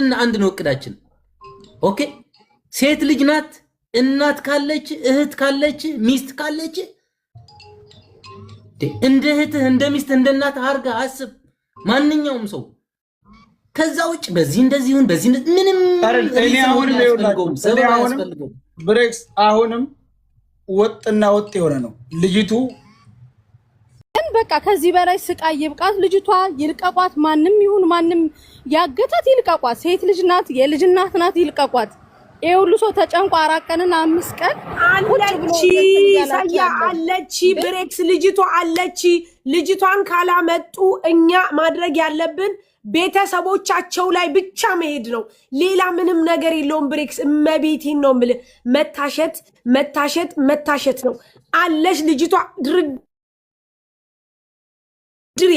አንድና አንድ ነው እቅዳችን ኦኬ ሴት ልጅ ናት እናት ካለች እህት ካለች ሚስት ካለች እንደ እህትህ እንደ ሚስት እንደ እናት አርጋ አስብ ማንኛውም ሰው ከዛ ውጭ በዚህ እንደዚህ ይሁን በዚህ ምንም እኔ አሁን ብሬክስ አሁንም ወጥና ወጥ የሆነ ነው ልጅቱ በቃ ከዚህ በላይ ስቃይ ይብቃት ልጅቷ ይልቀቋት ማንንም ይሁን ማንንም ያገታት ይልቀቋት ሴት ልጅ ናት የልጅ እናት ናት ይልቀቋት ሁሉ ሰው ተጨንቆ 4 ቀንና 5 ቀን አለች ሳያ አለች ብሬክስ ልጅቷ አለች ልጅቷን ካላመጡ እኛ ማድረግ ያለብን ቤተሰቦቻቸው ላይ ብቻ መሄድ ነው ሌላ ምንም ነገር የለውም ብሬክስ መቤቴን ነው ምል መታሸት ነው አለች ልጅቷ ድር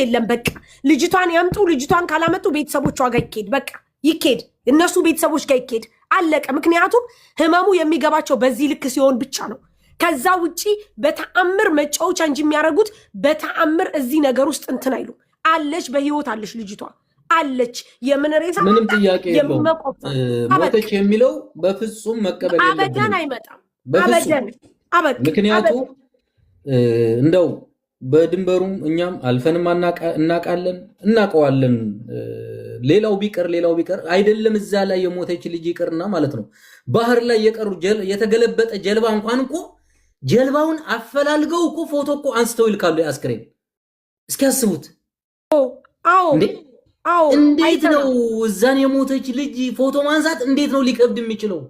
የለም በቃ ልጅቷን ያምጡ ልጅቷን ካላመጡ ቤተሰቦቿ ጋር ይኬድ በቃ ይኬድ እነሱ ቤተሰቦች ጋር ይኬድ አለቀ ምክንያቱም ህመሙ የሚገባቸው በዚህ ልክ ሲሆን ብቻ ነው ከዛ ውጪ በተአምር መጫወቻ እንጂ የሚያረጉት በተአምር እዚህ ነገር ውስጥ እንትን አይሉ አለች በህይወት አለች ልጅቷ አለች የምን ሬሳ ምንም ጥያቄ የለውም ሞተች የሚለው በፍጹም መቀበል የለብንም አበደን አይመጣም አበደን አበቅ ምክንያቱም እንደው በድንበሩም እኛም አልፈንም እናቀዋለን ሌላው ቢቀር አይደለም እዛ ላይ የሞተች ልጅ ይቀርና ማለት ነው ባህር ላይ የቀሩ የተገለበጠ ጀልባ እንኳን እኮ ጀልባውን አፈላልገው እኮ ፎቶ እኮ አንስተው ይልካሉ ያስክሬን እስኪያስቡት አዎ እንዴት ነው እዛን የሞተች ልጅ ፎቶ ማንሳት እንዴት ነው ሊከብድ የሚችለው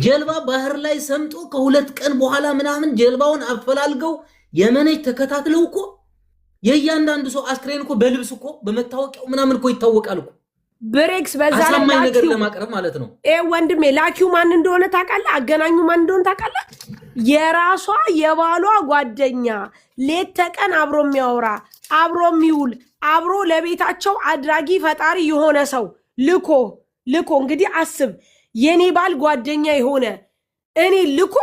ጀልባ ባህር ላይ ሰምጦ ከ2 ቀን በኋላ ምናምን ጀልባውን አፈላልገው የመነች ተከታትለው እኮ የእያንዳንዱ ሰው አስክሬን እኮ በልብስ እኮ በመታወቂያው ምናምን እኮ ይታወቃል እኮ ብሬክስ በዛ ላይ ነገር ለማቅረብ ማለት ነው ወንድሜ ላኪው ማን እንደሆነ ታውቃለህ አገናኙ ማን እንደሆነ ታውቃለህ የራሷ የባሏ ጓደኛ ሌት ተቀን አብሮ የሚያወራ አብሮ የሚውል አብሮ ለቤታቸው አድራጊ ፈጣሪ የሆነ ሰው ልኮ እንግዲህ አስብ የኔ ባል ጓደኛ የሆነ እኔ ልኮ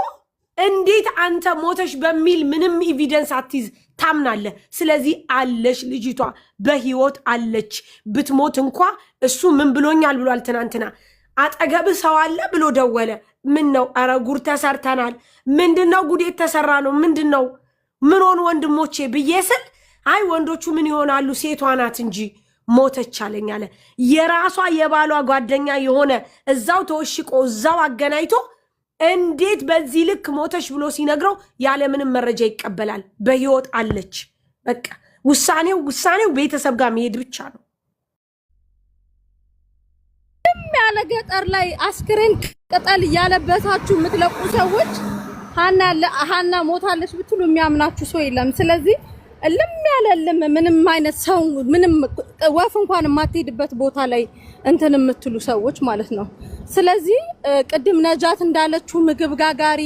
እንዴት አንተ ሞተሽ በሚል ምንም ኤቪደንስ አትይዝ ታምናለህ ስለዚህ አለሽ ልጅቷ በህይወት አለች ብትሞት እንኳ እሱ ምን ብሎኛል ብሏል ትናንትና አጠገብ ሰው አለ ብሎ ደወለ ምን ነው አረ ጉር ተሰርተናል ምንድነው ጉዴት ተሰራ ነው ምንድነው ምን ሆነ ወንድሞቼ ብዬስል አይ ወንዶቹ ምን ይሆናሉ ሴቷ ናት እንጂ ሞተች አለኝ አለ የራሷ የባሏ ጓደኛ የሆነ እዛው ተወሽቆ እዛው አገናይቶ እንዴት በዚህ ልክ ሞተሽ ብሎ ሲነግረው ያለ ምንም መረጃ ይቀበላል በህይወት አለች በቃ ውሳኔው ቤተሰብ ጋር መሄድ ብቻ ነው ያለ ገጠር ላይ አስክሬን ቅጠል ያለበሳችሁ የምትለቁ ሰዎች ሃና ሞታለች ብትሉ የሚያምናችሁ ሰው የለም ስለዚህ እልም ምንም አይነት ሰው ምንም ወፍ እንኳን የማትሄድበት ቦታ ላይ እንትን የምትሉ ሰዎች ማለት ነው ስለዚህ ቅድም ነጃት እንዳለችው ምግብ ጋጋሪ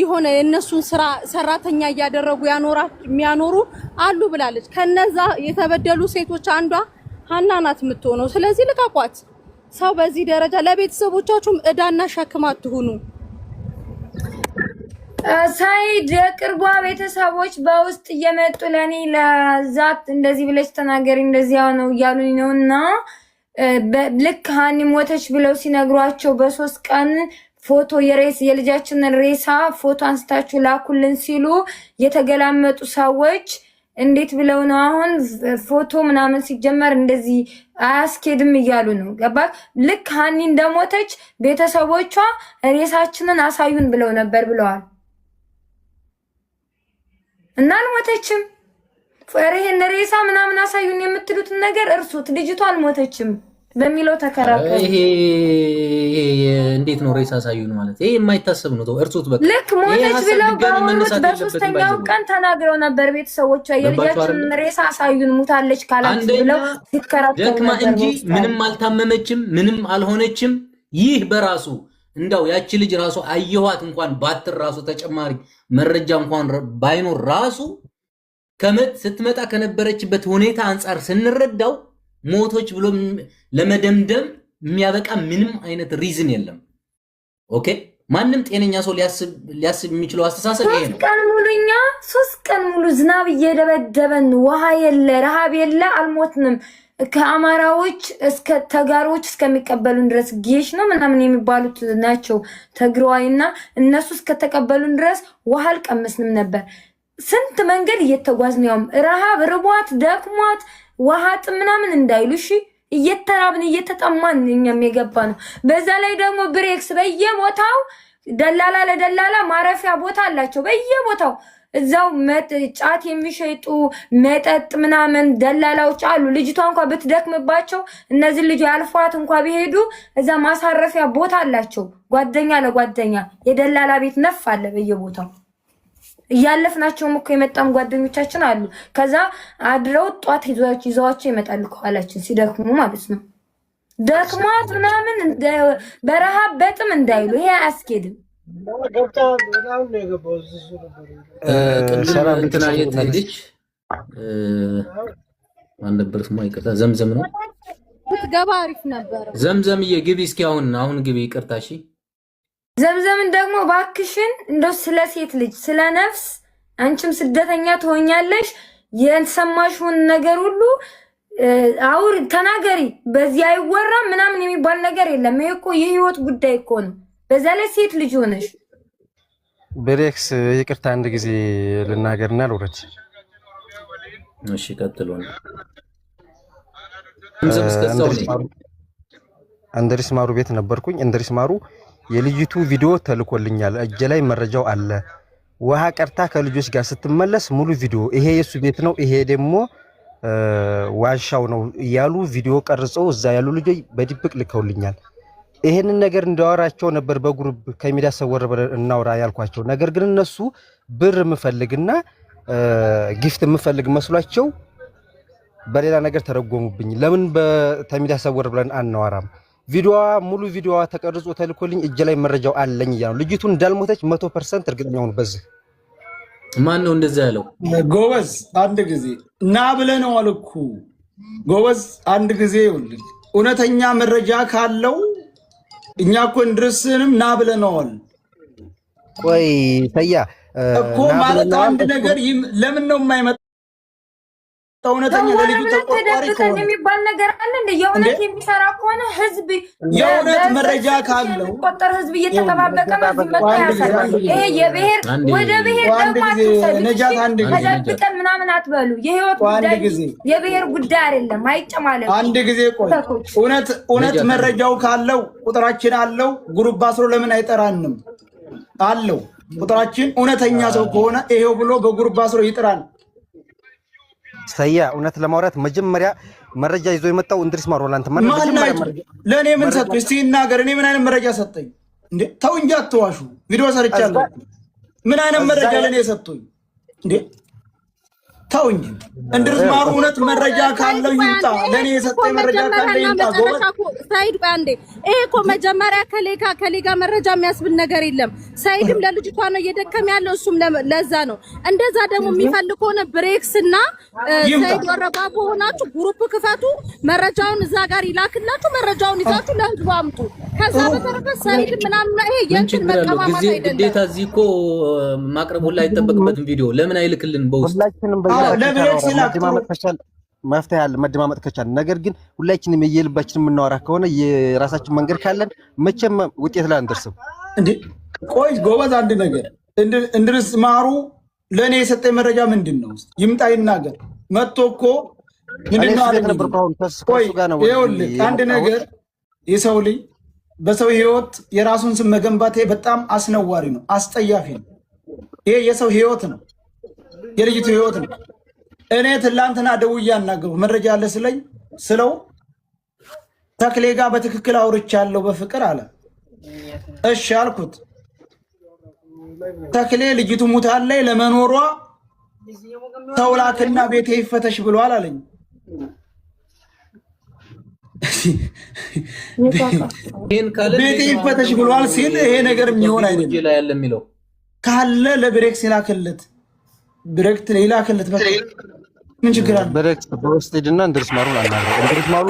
የሆነ የነሱን ስራ ሰራተኛ ያያደረጉ የሚያኖሩ አሉ ብላለች ከነዛ የተበደሉ ሴቶች አንዷ ሃና ናት የምትሆነው ስለዚህ ልቀቋት ሰው በዚህ ደረጃ ለቤተሰቦቻችሁም እዳና ሸክም አትሁኑ ሳይድ የቅርቧ ቤተሰቦች በውስጥ እየመጡ ለኔ ለዛት እንደዚህ ብለሽ ተናገሪ እንደዚህ ነው እያሉኝ ነውና ልክ ሃኒ ሞተች ብለው ሲነግሯቸው በ3 ቀን ፎቶ የልጃችንን ሬሳ ፎቶ አንስታችሁ ላኩልን ሲሉ የተገላመጡ ሰዎች እንዴት ብለው ነው አሁን ፎቶ ምናምን ሲጀመር እንደዚህ አያስኬድም እያሉ ነው ገባ ልክ ሃኒ እንደሞተች ቤተሰቦቿ ሬሳችንን አሳዩን ብለው ነበር ብለዋል እና አልሞተችም ፈረህን ሬሳ ምናምን አሳዩን የምትሉት ነገር እርሱት ልጅቷ አልሞተችም በሚለው ተከራከረ ይሄ እንዴት ነው ሬሳ አሳዩን ማለት ይሄ የማይታሰብ ነው እርሱት በቃ ልክ ሞተች ብለው ባወሩት በ3ኛው ቀን ተናግረው ነበር ቤተሰቦቿ የልጃችንን ሬሳ አሳዩን ሙታለች ካላችሁ ብለው ሲከራከሩ ደክማ እንጂ ምንም አልታመመችም ምንም አልሆነችም ይህ በራሱ እንዳው ያቺ ልጅ ራሱ አየኋት እንኳን ባትር ራሱ ተጨማሪ መረጃ እንኳን ባይኖር ራሱ ስትመጣ ከነበረችበት ሁኔታ አንፃር ስንረዳው ሞቶች ብሎ ለመደምደም የሚያበቃ ምንም አይነት ሪዝን የለም ኦኬ ማንንም ጤነኛ ሰው ሊያስብ የሚችለው አስተሳሰብ ይሄ ነው 3 ቀን ሙሉ ዝናብ እየደበደበን ውሃ የለ ረሃብ የለ አልሞትንም ከአማራዎች እስከ ተጋሮች እስከሚቀበሉን ድረስ ጌሽ ነው ምናምን የሚባሉት ናቸው ትግራዋይና እነሱ እስከተቀበሉን ድረስ ውሃ አልቀመስንም ነበር። ስንት መንገድ እየተጓዝን ያውም ረሃብ ርቧት ደክሟት ውሃ ጥም ምናምን እንዳይሉ እሺ እየተራብን እየተጠማን እኛም የገባ ነው። በዛ ላይ ደግሞ ብሬክስ በየቦታው ደላላ ለደላላ ማረፊያ ቦታ አላቸው በየቦታው እዛው ጫት የሚሸጡ መጠጥ ምናምን ደላላዎች አሉ። ልጅቷ እንኳን ብትደክምባቸው እነዚህ ልጅ ያልፏት እንኳን ቢሄዱ እዛ ማሳረፊያ ቦታ አላቸው። ጓደኛ ለጓደኛ የደላላ ቤት ነፍ አለ በየቦታው። እያለፍናቸውም እኮ የመጣም ጓደኞቻችን አሉ። ከዛ አድረው ጧት ይዘዋቸው ይመጣሉ ከኋላችን ሲደክሙ ማለት ነው። ደክሟት ምናምን በረሃብ በጥም እንዳይሉ ይሄ አያስኬድም። እንትና የት ሄደች? ማን ነበር ስሟ? ይቅርታ ዘምዘም ነው። ብትገባ አሪፍ ነበር። ዘምዘምዬ ግቢ እስኪ አሁን ግቢ። ይቅርታ እሺ። ዘምዘምን ደግሞ ባክሽን እንደው ስለ ሴት ልጅ ስለ ነፍስ አንቺም ስደተኛ ትሆኛለሽ። የተሰማሽውን ነገር ሁሉ አውር ተናገሪ። በዚህ አይወራም ምናምን የሚባል ነገር የለም። ይሄ እኮ የህይወት ጉዳይ እኮ ነው። በዛ ላይ ሴት ልጅ ሆነሽ ብሬክስ ይቅርታ አንድ ጊዜ ልናገርና ልውረድ። እሺ ቀጥሉ። እንድሪስ ማሩ ቤት ነበርኩኝ። እንድሪስ ማሩ የልጅቱ ቪዲዮ ተልኮልኛል። እጄ ላይ መረጃው አለ። ውሃ ቀርታ ከልጆች ጋር ስትመለስ ሙሉ ቪዲዮ ይሄ የሱ ቤት ነው፣ ይሄ ደግሞ ዋሻው ነው እያሉ ቪዲዮ ቀርጸው እዛ ያሉ ልጆች በድብቅ ልከውልኛል። ይሄንን ነገር እንዳወራቸው ነበር በግሩፕ ከሚዲያ ሰወር እናውራ ያልኳቸው። ነገር ግን እነሱ ብር ምፈልግና ጊፍት ምፈልግ መስሏቸው በሌላ ነገር ተረጎሙብኝ። ለምን በሚዲያ ሰወር ብለን አናወራም? ቪዲዮዋ ሙሉ ቪዲዮዋ ተቀርጾ ተልኮልኝ እጄ ላይ መረጃው አለኝ እያሉ ልጅቱ እንዳልሞተች 100% እርግጠኛ ሆኑ። በዚህ ማን ነው እንደዛ ያለው? ጎበዝ አንድ ጊዜ ና ብለነው አልኩ። ጎበዝ አንድ ጊዜ ይኸውልህ እውነተኛ መረጃ ካለው እኛ እኮ እንድርስንም ና ብለነዋል። ቆይ ተያ እኮ ማለት አንድ ነገር ለምን ነው የማይመጣው? እውነተኛ ለልጁ ተቆርቋሪ ከሆነ የሚባል ነገር አለ እንደ የእውነት የሚሰራ ከሆነ ህዝብ የእውነት መረጃ ካለው ቆጠር ህዝብ እየተጠባበቀ ነው ዝመጣ ያሳያል። ይሄ የብሔር ወደ ብሔር ደግሞ ነጃት አንድ ጊዜ ተደብቀን ምናምን አትበሉ። የህይወት ጉዳይ የብሔር ጉዳይ አይደለም። አይጨማለል አንድ ጊዜ ቆይ እውነት መረጃው ካለው ቁጥራችን አለው። ግሩፕ አስሮ ለምን አይጠራንም? አለው ቁጥራችን እውነተኛ ሰው ከሆነ ይሄው ብሎ በግሩፕ አስሮ ይጥራል። ሰያ እውነት ለማውራት መጀመሪያ መረጃ ይዞ የመጣው እንድሪስ ማሩ ላንተ ለእኔ ምን ሰጠኝ? እስቲ ይናገር። እኔ ምን አይነት መረጃ ሰጠኝ እንዴ? ተው እንጂ አትዋሹ። ቪዲዮ ሰርቻለሁ። ምን አይነት መረጃ ለእኔ ሰጠኝ እንዴ? ተው እንጂ እንድሪስ ማሩ እውነት መረጃ ካለው ይምጣ። ለእኔ የሰጠኝ መረጃ ካለው ይምጣ። ሳይድ ባንዴ ይሄ እኮ መጀመሪያ ከሌጋ መረጃ የሚያስብል ነገር የለም። ሳይድም ለልጅቷ ነው እየደከመ ያለው፣ እሱም ለዛ ነው። እንደዛ ደግሞ የሚፈልግ ከሆነ ብሬክስ እና ሳይድ ወረባቦ ሆናችሁ ግሩፕ ክፈቱ። መረጃውን እዛ ጋር ይላክላችሁ። መረጃውን ይዛችሁ ለህዝቡ አምጡ። ከዛ በተረፈ ሳይድ ምናምን ይሄ የእንትን መቀማማት አይደለም። ግዴታ እዚህ እኮ ማቅረብ ሁላ አይጠበቅበትም። ቪዲዮ ለምን አይልክልን? በውስጥ መፍትሄ አለ መደማመጥ ከቻለ። ነገር ግን ሁላችንም የየልባችን የምናወራ ከሆነ የራሳችን መንገድ ካለን መቼም ውጤት ላይ አንደርስም። እንዴ ቆይ ጎበዝ አንድ ነገር እንድሪስ ማሩ ለእኔ የሰጠኝ መረጃ ምንድን ነው? ይምጣ ይናገር። መጥቶ እኮ ምንድን ነው አለ። ቆይ ይኸውልህ አንድ ነገር የሰው ልጅ በሰው ህይወት የራሱን ስም መገንባት በጣም አስነዋሪ ነው፣ አስጠያፊ ነው። ይሄ የሰው ህይወት ነው፣ የልጅቱ ህይወት ነው። እኔ ትላንትና ደውዬ አናገርኩ መረጃ አለ ስለው ተክሌ ጋር በትክክል አውርቻለሁ በፍቅር አለ። እሺ አልኩት። ተክሌ ልጅቱ ሙታለች፣ ለመኖሯ ተውላክና ቤቴ ይፈተሽ ብሏል አለኝ። ቤቴ ይፈተሽ ብሏል ሲል ይሄ ነገር የሚሆን አይደለም። ካለ ለብሬክስ ይላክለት፣ ብሬክስ ይላክለት። ምን ችግር አለ? ብሬክስ በውስጥ ሄድና እንድሪስ ማሩን አናግረው። እንድሪስ ማሩ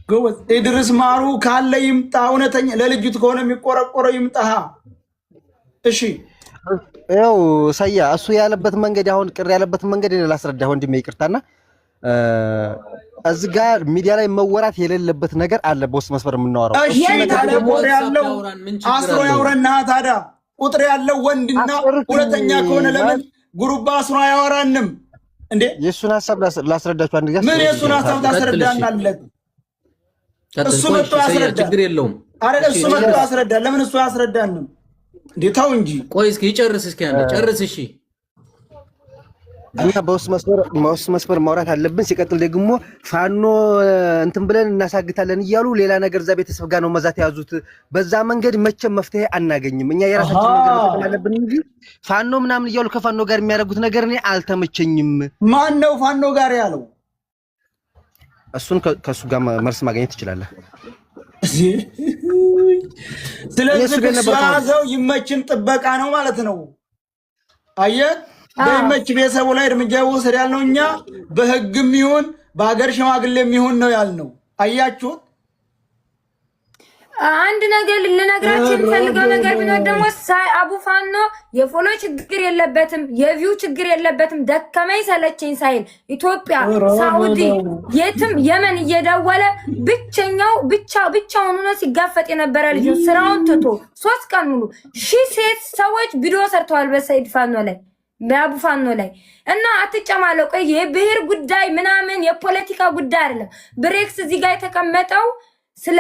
ጎበዝ እንድሪስ ማሩ ካለ ይምጣ። እውነተኛ ለልጅቱ ከሆነ የሚቆረቆረው ይምጣ። እሺ ያው ሰያ እሱ ያለበት መንገድ አሁን ቅር ያለበት መንገድ እኔ ላስረዳ ወንድሜ ይቅርታና እዚህ ጋር ሚዲያ ላይ መወራት የሌለበት ነገር አለ በውስጥ መስመር የምናወራው እሺ ታዲያ ቁጥር ያለው አስሮ ያወራና ታዲያ ቁጥር ያለው ወንድና ሁለተኛ ከሆነ ለምን ጉሩባ አስሮ ያወራንም እንዴ የሱን ሐሳብ ላስረዳችሁ አንድ ጋር ምን የሱን ሐሳብ ታስረዳናለህ እሱ መጥቶ ያስረዳ ችግር የለውም አረ እሱ መጥቶ ያስረዳ ለምን እሱ ያስረዳንም እንዴ ታው እንጂ ቆይ እስኪ ይጨርስ እስኪ አንተ ጨርስ እሺ እና በውስጥ መስመር ማውራት አለብን ሲቀጥል ደግሞ ፋኖ እንትን ብለን እናሳግታለን እያሉ ሌላ ነገር እዛ ቤተሰብ ጋር ነው መዛት ያዙት በዛ መንገድ መቼም መፍትሄ አናገኝም እኛ የራሳችን ነገር መጠቀም አለብን እንጂ ፋኖ ምናምን እያሉ ከፋኖ ጋር የሚያደርጉት ነገር እኔ አልተመቸኝም ማን ነው ፋኖ ጋር ያለው እሱን ከሱ ጋር መልስ ማግኘት ትችላለህ ስለዚህ ሰው ይመችን ጥበቃ ነው ማለት ነው አየህ በይመች ቤተሰቡ ላይ እርምጃ ወሰድ ያልነው እኛ በህግም ይሁን በአገር ሽማግሌም ይሁን ነው ያልነው አያችሁት አንድ ነገር ልነግራችሁ የምፈልገው ነገር ቢኖር ደግሞ አቡ ፋኖ የፎሎ ችግር የለበትም የቪው ችግር የለበትም ደከመኝ ሰለቸኝ ሳይል ኢትዮጵያ ሳውዲ የትም የመን እየደወለ ብቻውን ነው ሲጋፈጥ የነበረ ልጅ ስራውን ትቶ 3 ቀን ሙሉ ሴት ሰዎች ቪዲዮ ሰርተዋል በሰይድ ፋኖ ላይ በአቡ ፋኖ ላይ እና አትጨማለቁ የብሔር ጉዳይ ምናምን የፖለቲካ ጉዳይ አይደለም ብሬክስ እዚህ ጋር የተቀመጠው ስለ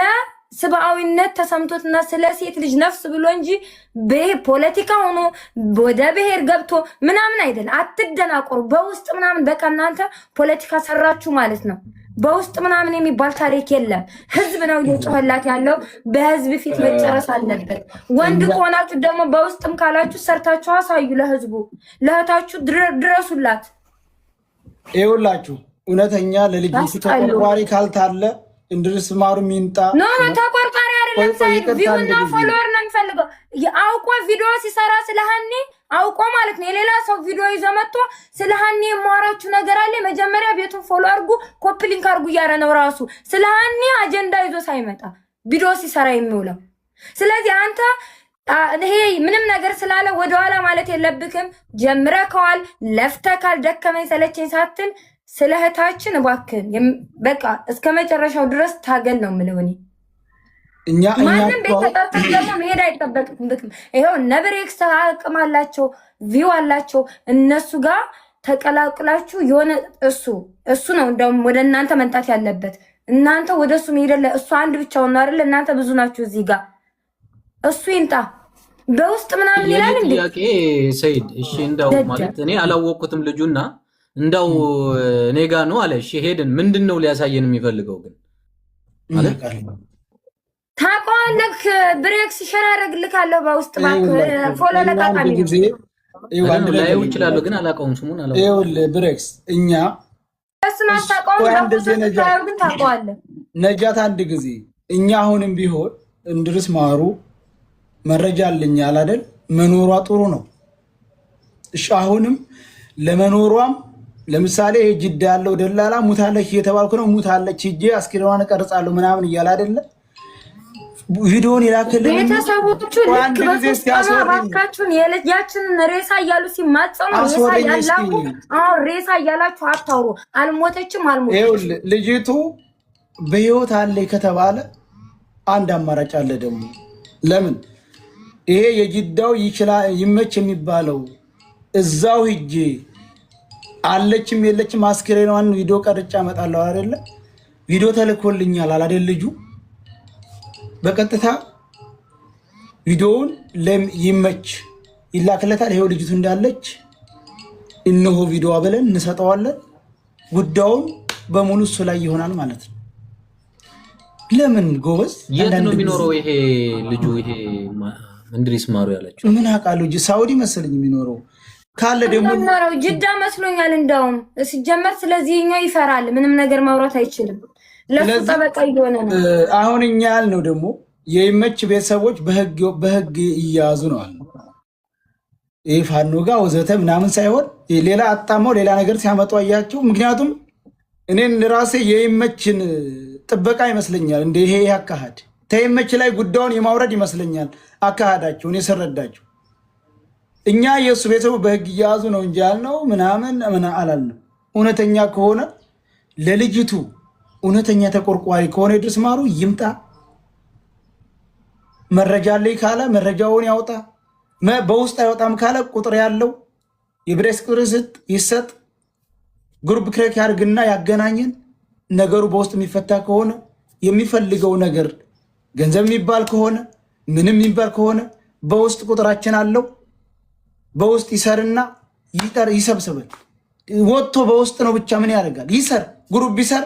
ስብአዊነት ተሰምቶትና ስለ ሴት ልጅ ነፍስ ብሎ እንጂ በፖለቲካ ሆኖ ወደ ብሔር ገብቶ ምናምን አይደለም አትደናቆሩ በውስጥ ምናምን በቃ እናንተ ፖለቲካ ሰራችሁ ማለት ነው በውስጥ ምናምን የሚባል ታሪክ የለም ህዝብ ነው እየጮህላት ያለው በህዝብ ፊት መጨረስ አለበት ወንድ ከሆናችሁ ደግሞ በውስጥም ካላችሁ ሰርታችሁ አሳዩ ለህዝቡ ለህታችሁ ድረሱላት ይኸውላችሁ እውነተኛ ለልጅ ተቆርቋሪ ካልታለ እንድርስ ማሩ ሚንጣ ኖ ተቆርቋሪ አይደለም ሳይድ ቪውና ፎሎወር ነው የሚፈልገው አውቆ ቪዲዮ ሲሰራ ስለሃኒ አውቆ ማለት ነው የሌላ ሰው ቪዲዮ ይዞ መጥቶ ስለሃኒ የማወራችሁ ነገር አለ መጀመሪያ ቤቱን ፎሎ አድርጉ ኮፒ ሊንክ አድርጉ እያለ ነው ራሱ ስለሃኒ አጀንዳ ይዞ ሳይመጣ ቪዲዮ ሲሰራ የሚውለው ስለዚህ አንተ ይሄ ምንም ነገር ስላለ ወደኋላ ማለት የለብክም ጀምረከዋል ለፍተካል ደከመኝ ሰለቸኝ ሳትል ስለህታችን እባክህ በቃ እስከ መጨረሻው ድረስ ታገል ነው የምለው እኔ ማንም ቤት ተጠርተህ ደግሞ መሄድ አይጠበቅብክም ይሄው ነብሬክስ አቅም አላቸው ቪው አላቸው እነሱ ጋር ተቀላቅላችሁ የሆነ እሱ ነው እንደውም ወደ እናንተ መንጣት ያለበት እናንተ ወደሱ መሄድ እሱ አንድ ብቻው ነው አይደል እናንተ ብዙ ናችሁ እዚህ ጋር እሱ ይንጣ በውስጥ ምናምን ይላል እንዴ ጥያቄ ሰይድ እሺ እንደው ማለት እኔ አላወቅኩትም ልጁና እንዳው እኔ ጋር ነው አለ እሺ ሄድን ምንድነው ሊያሳየን የሚፈልገው ግን ማለት ታቋለክ ብሬክስ ሸራረግልካለሁ በውስጥ ባክ ፎሎ ለቃቃሚ ላይ ይችላል ግን አላቀውም ስሙን አላቀውም ይኸውልህ ብሬክስ እኛ እስማን ታቋው ግን ታቋለ ነጃት አንድ ጊዜ እኛ አሁንም ቢሆን እንድርስ ማሩ መረጃ አለኛል አይደል መኖሯ ጥሩ ነው እሺ አሁንም ለመኖሯም ለምሳሌ ጅዳ ያለው ደላላ ሙታለች እየተባልኩ ነው ሙታለች ሂጄ አስኪራዋን ቀርጻለሁ ምናምን እያለ አይደለ ቪዲዮን ይላከልኝ ቤተሰቦቹ ልክ በስካቹን የልጃችንን ሬሳ እያሉ ሲማጸኑ ሬሳ ያላኩ ሬሳ እያላችሁ አታውሩ አልሞተችም ይኸውልህ ልጅቱ በህይወት አለ ከተባለ አንድ አማራጭ አለ ደግሞ ለምን ይሄ የጅዳው ይችላል ይመች የሚባለው እዛው ሂጄ አለችም የለችም አስክሬኗን ቪዲዮ ቀርጫ አመጣለሁ አይደለ ቪዲዮ ተልኮልኛል አይደል ልጁ በቀጥታ ቪዲዮውን ይመች ይላክለታል ይሄው ልጅቱ እንዳለች እነሆ ቪዲዮ አብለን እንሰጠዋለን ጉዳዩን በሙሉ እሱ ላይ ይሆናል ማለት ነው ለምን ጎበዝ የት ነው የሚኖረው ይሄ ልጁ ይሄ እንድሪስ ማሩ ያላችሁ ምን አውቃለሁ ሳውዲ መሰለኝ የሚኖረው ካለ ደግሞ ጅዳ መስሎኛል እንደውም ሲጀመር ስለዚህኛው ይፈራል ምንም ነገር ማውራት አይችልም ለሱ ተበቃ ይሆነ ነው አሁን እኛ ያልነው ደግሞ የይመች ቤተሰቦች በህግ ይያዙ ነው አለ ፋኖ ጋር ወዘተ ምናምን ሳይሆን ሌላ አጣማው ሌላ ነገር ሲያመጡ አያቸው ምክንያቱም እኔን ራሴ የይመችን ጥበቃ ይመስለኛል እንደ ይሄ ያካሃድ ተይመች ላይ ጉዳዩን የማውረድ ይመስለኛል አካሃዳቸው እኔ ሰረዳቸው እኛ የእሱ ቤተሰቡ በህግ እያያዙ ነው እንጂ ያልነው ምናምን አላልንም። እውነተኛ ከሆነ ለልጅቱ እውነተኛ ተቆርቋሪ ከሆነ ይድረስ ማሩ ይምጣ። መረጃ አለኝ ካለ መረጃውን ያውጣ። በውስጥ አይወጣም ካለ ቁጥር ያለው የብሬስ ቁጥር ይሰጥ። ግሩፕ ክሬክ ያርግና ያገናኝን። ነገሩ በውስጥ የሚፈታ ከሆነ የሚፈልገው ነገር ገንዘብ የሚባል ከሆነ ምንም የሚባል ከሆነ በውስጥ ቁጥራችን አለው። በውስጥ ይሰርና ይሰብስበን። ወጥቶ በውስጥ ነው ብቻ ምን ያደርጋል? ይሰር ግሩፕ ይሰር